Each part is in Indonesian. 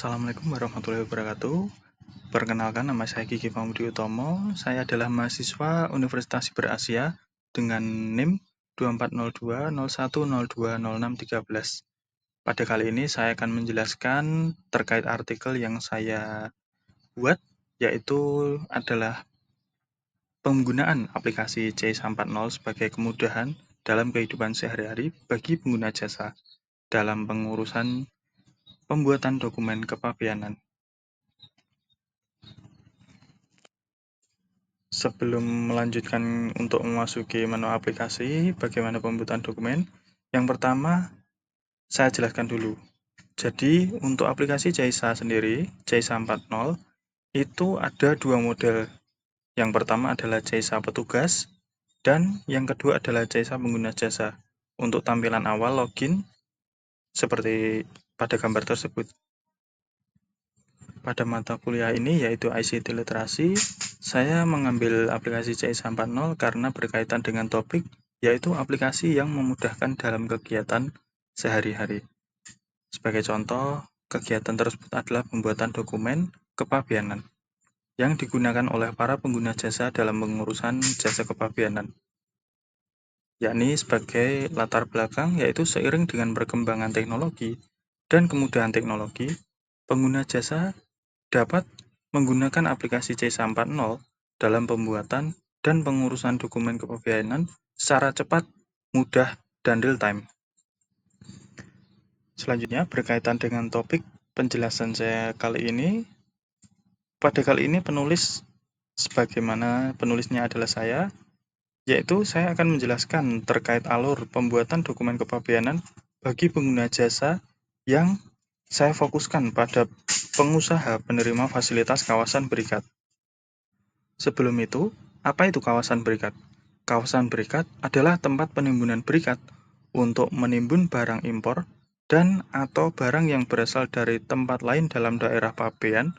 Assalamualaikum warahmatullahi wabarakatuh. Perkenalkan, nama saya Gigi Pambudi Utomo. Saya adalah mahasiswa Universitas Siber Asia dengan NIM 240201020613. Pada kali ini saya akan menjelaskan terkait artikel yang saya buat, yaitu adalah penggunaan aplikasi C140 sebagai kemudahan dalam kehidupan sehari-hari bagi pengguna jasa dalam pengurusan pembuatan dokumen kepabeanan. Sebelum melanjutkan untuk memasuki menu aplikasi, bagaimana pembuatan dokumen? Yang pertama, saya jelaskan dulu. Jadi, untuk aplikasi Caisa sendiri, Caisa 40, itu ada dua model. Yang pertama adalah Caisa Petugas, dan yang kedua adalah Caisa Pengguna Jasa. Untuk tampilan awal login, seperti pada gambar tersebut. Pada mata kuliah ini, yaitu ICT Literasi, saya mengambil aplikasi CI140 karena berkaitan dengan topik, yaitu aplikasi yang memudahkan dalam kegiatan sehari-hari. Sebagai contoh, kegiatan tersebut adalah pembuatan dokumen kepabeanan yang digunakan oleh para pengguna jasa dalam pengurusan jasa kepabeanan, yakni sebagai latar belakang, yaitu seiring dengan perkembangan teknologi dan kemudahan teknologi, pengguna jasa dapat menggunakan aplikasi C140 dalam pembuatan dan pengurusan dokumen kepabeanan secara cepat, mudah, dan real-time. Selanjutnya, berkaitan dengan topik penjelasan saya kali ini, pada kali ini penulis, sebagaimana penulisnya adalah saya, yaitu saya akan menjelaskan terkait alur pembuatan dokumen kepabeanan bagi pengguna jasa yang saya fokuskan pada pengusaha penerima fasilitas kawasan berikat. Sebelum itu, apa itu kawasan berikat? Kawasan berikat adalah tempat penimbunan berikat untuk menimbun barang impor dan atau barang yang berasal dari tempat lain dalam daerah pabean,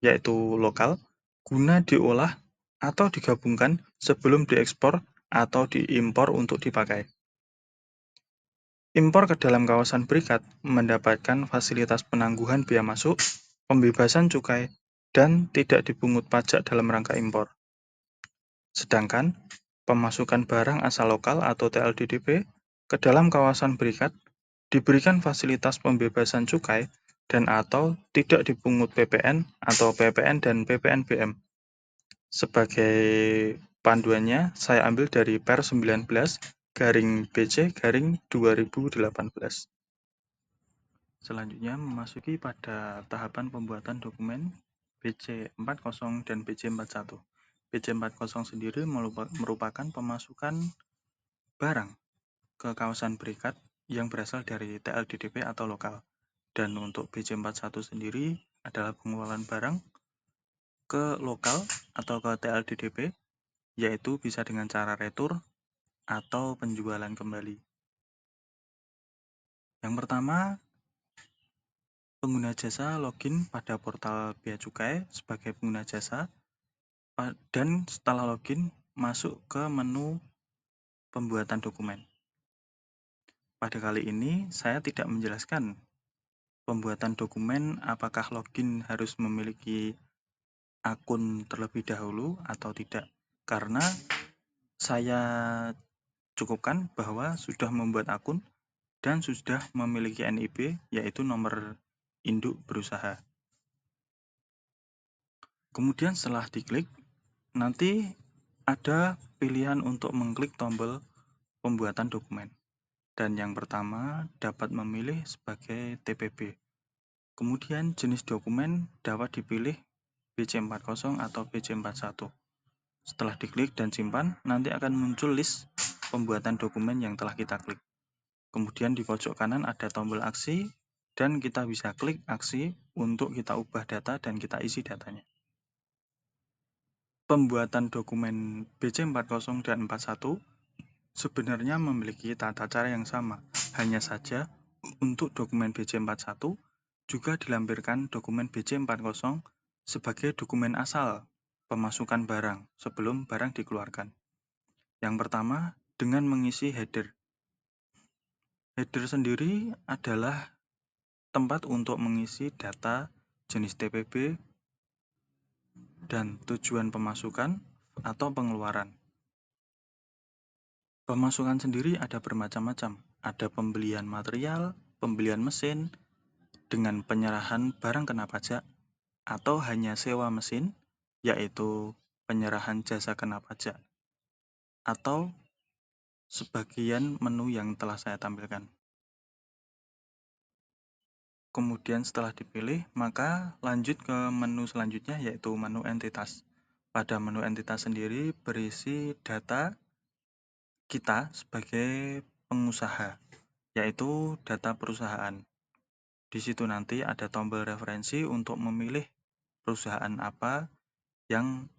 yaitu lokal, guna diolah atau digabungkan sebelum diekspor atau diimpor untuk dipakai. Impor ke dalam kawasan berikat mendapatkan fasilitas penangguhan biaya masuk, pembebasan cukai, dan tidak dipungut pajak dalam rangka impor. Sedangkan, pemasukan barang asal lokal atau TLDDP ke dalam kawasan berikat diberikan fasilitas pembebasan cukai dan atau tidak dipungut PPN atau PPN dan PPNBM. Sebagai panduannya, saya ambil dari Per 19/BC/2018. Selanjutnya, memasuki pada tahapan pembuatan dokumen BC40 dan BC41. BC40 sendiri merupakan pemasukan barang ke kawasan berikat yang berasal dari TLDDP atau lokal. Dan untuk BC41 sendiri adalah pengeluaran barang ke lokal atau ke TLDDP, yaitu bisa dengan cara retur atau penjualan kembali. Yang pertama, pengguna jasa login pada portal Bea Cukai sebagai pengguna jasa, dan setelah login masuk ke menu pembuatan dokumen. Pada kali ini saya tidak menjelaskan pembuatan dokumen apakah login harus memiliki akun terlebih dahulu atau tidak, karena saya cukupkan bahwa sudah membuat akun dan sudah memiliki NIB, yaitu nomor induk berusaha. Kemudian setelah diklik, nanti ada pilihan untuk mengklik tombol pembuatan dokumen. Dan yang pertama dapat memilih sebagai TPB. Kemudian jenis dokumen dapat dipilih BC40 atau BC41. Setelah diklik dan simpan, nanti akan muncul list pembuatan dokumen yang telah kita klik. Kemudian di pojok kanan ada tombol aksi, dan kita bisa klik aksi untuk kita ubah data dan kita isi datanya. Pembuatan dokumen BC40 dan 41 sebenarnya memiliki tata cara yang sama, hanya saja untuk dokumen BC41 juga dilampirkan dokumen BC40 sebagai dokumen asal pemasukan barang sebelum barang dikeluarkan. Yang pertama, dengan mengisi header. Header sendiri adalah tempat untuk mengisi data jenis TPB, dan tujuan pemasukan atau pengeluaran. Pemasukan sendiri ada bermacam-macam. Ada pembelian material, pembelian mesin, dengan penyerahan barang kena pajak, atau hanya sewa mesin, yaitu penyerahan jasa kena pajak, atau sebagian menu yang telah saya tampilkan. Kemudian setelah dipilih, maka lanjut ke menu selanjutnya yaitu menu entitas. Pada menu entitas sendiri berisi data kita sebagai pengusaha, yaitu data perusahaan. Di situ nanti ada tombol referensi untuk memilih perusahaan apa yang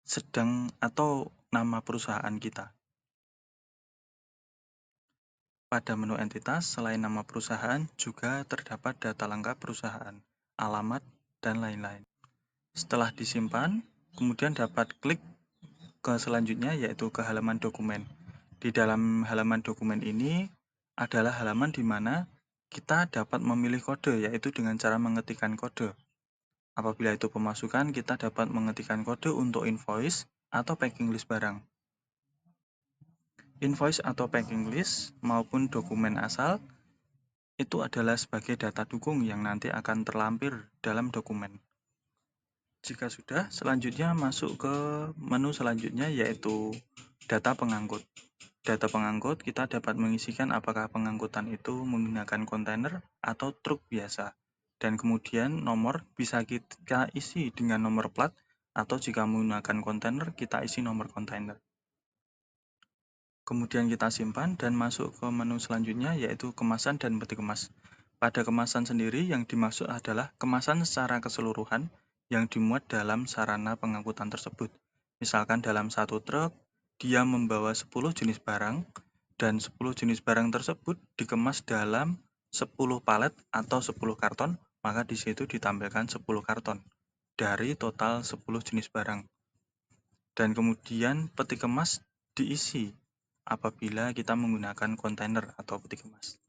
sedang atau nama perusahaan kita. Pada menu entitas, selain nama perusahaan, juga terdapat data lengkap perusahaan, alamat, dan lain-lain. Setelah disimpan, kemudian dapat klik ke selanjutnya yaitu ke halaman dokumen. Di dalam halaman dokumen ini adalah halaman di mana kita dapat memilih kode, yaitu dengan cara mengetikkan kode. Apabila itu pemasukan, kita dapat mengetikkan kode untuk invoice atau packing list barang. Invoice atau packing list maupun dokumen asal itu adalah sebagai data dukung yang nanti akan terlampir dalam dokumen. Jika sudah, selanjutnya masuk ke menu selanjutnya yaitu data pengangkut. Data pengangkut kita dapat mengisikan apakah pengangkutan itu menggunakan kontainer atau truk biasa. Dan kemudian nomor bisa kita isi dengan nomor plat atau jika menggunakan kontainer kita isi nomor kontainer. Kemudian kita simpan dan masuk ke menu selanjutnya yaitu kemasan dan peti kemas. Pada kemasan sendiri yang dimaksud adalah kemasan secara keseluruhan yang dimuat dalam sarana pengangkutan tersebut. Misalkan dalam satu truk, dia membawa 10 jenis barang dan 10 jenis barang tersebut dikemas dalam 10 palet atau 10 karton, maka di situ ditampilkan 10 karton dari total 10 jenis barang. Dan kemudian peti kemas diisi apabila kita menggunakan kontainer atau peti kemas.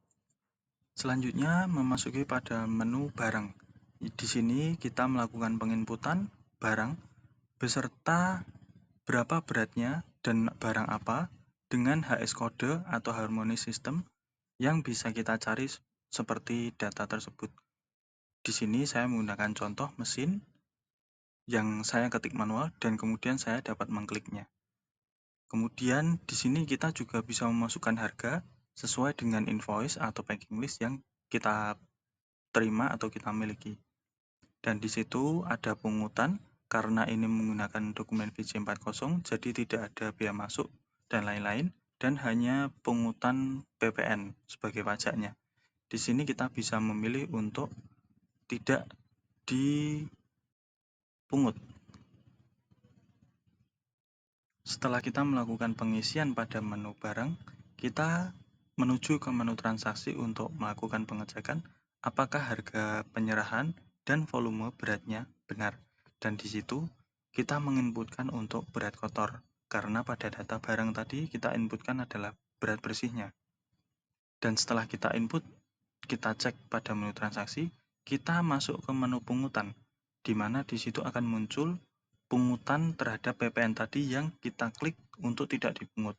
Selanjutnya memasuki pada menu barang. Di sini kita melakukan penginputan barang beserta berapa beratnya dan barang apa dengan HS kode atau harmonic system yang bisa kita cari seperti data tersebut. Di sini saya menggunakan contoh mesin yang saya ketik manual dan kemudian saya dapat mengkliknya. Kemudian di sini kita juga bisa memasukkan harga sesuai dengan invoice atau packing list yang kita terima atau kita miliki. Dan di situ ada pungutan karena ini menggunakan dokumen VJ40 jadi tidak ada biaya masuk dan lain-lain dan hanya pungutan PPN sebagai pajaknya. Di sini kita bisa memilih untuk tidak dipungut. Setelah kita melakukan pengisian pada menu barang, kita menuju ke menu transaksi untuk melakukan pengecekan apakah harga penyerahan dan volume beratnya benar. Dan di situ kita menginputkan untuk berat kotor, karena pada data barang tadi kita inputkan adalah berat bersihnya. Dan setelah kita input, kita cek pada menu transaksi, kita masuk ke menu pungutan, di mana di situ akan muncul pungutan terhadap PPN tadi yang kita klik untuk tidak dipungut.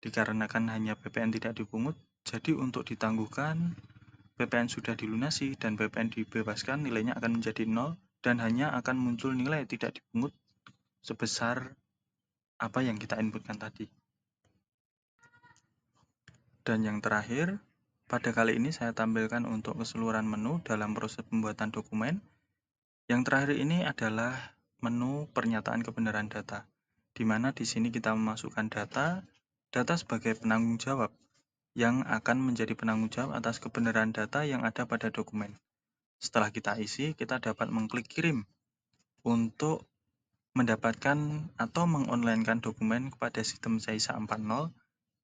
Dikarenakan hanya PPN tidak dipungut, jadi untuk ditangguhkan PPN sudah dilunasi dan PPN dibebaskan nilainya akan menjadi 0 dan hanya akan muncul nilai tidak dipungut sebesar apa yang kita inputkan tadi. Dan yang terakhir, pada kali ini saya tampilkan untuk keseluruhan menu dalam proses pembuatan dokumen. Yang terakhir ini adalah menu pernyataan kebenaran data, di mana di sini kita memasukkan data sebagai penanggung jawab yang akan menjadi penanggung jawab atas kebenaran data yang ada pada dokumen. Setelah kita isi, kita dapat mengklik kirim untuk mendapatkan atau mengonlinekan dokumen kepada sistem CISA 40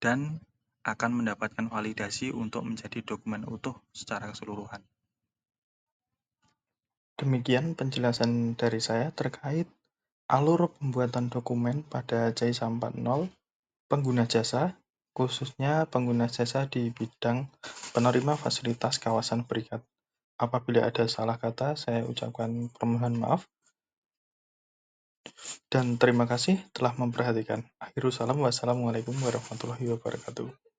dan akan mendapatkan validasi untuk menjadi dokumen utuh secara keseluruhan. Demikian penjelasan dari saya terkait alur pembuatan dokumen pada CISA 40 pengguna jasa, khususnya pengguna jasa di bidang penerima fasilitas kawasan berikat. Apabila ada salah kata, saya ucapkan permohonan maaf dan terima kasih telah memperhatikan. Akhirul salam, wassalamualaikum warahmatullahi wabarakatuh.